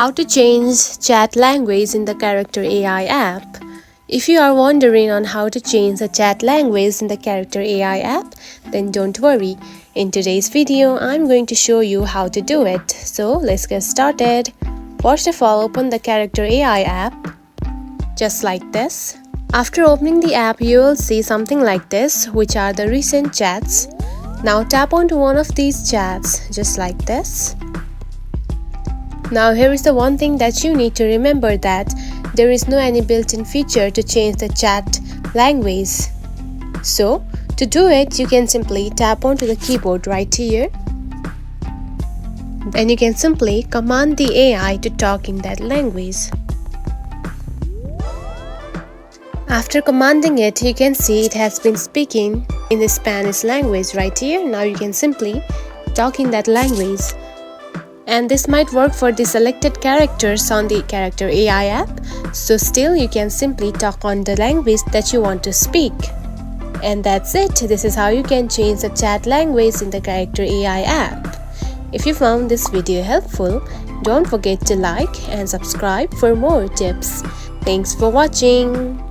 How to change chat language in the Character AI app. If you are wondering on how to change the chat language in the Character AI app, then don't worry. In today's video, I'm going to show you how to do it. So let's get started. First of all, open the Character AI app, just like this. After opening the app, you will see something like this, which are the recent chats. Now tap onto one of these chats, just like this. Now here is the one thing that you need to remember, that there is no any built-in feature to change the chat language. So to do it, you can simply tap onto the keyboard right here. Then you can simply command the AI to talk in that language. After commanding it, you can see it has been speaking in the Spanish language right here. Now you can simply talk in that language. And this might work for the selected characters on the Character AI app. So still you can simply talk on the language that you want to speak. And that's it. This is how you can change the chat language in the Character AI app. If you found this video helpful, don't forget to like and subscribe for more tips. Thanks for watching.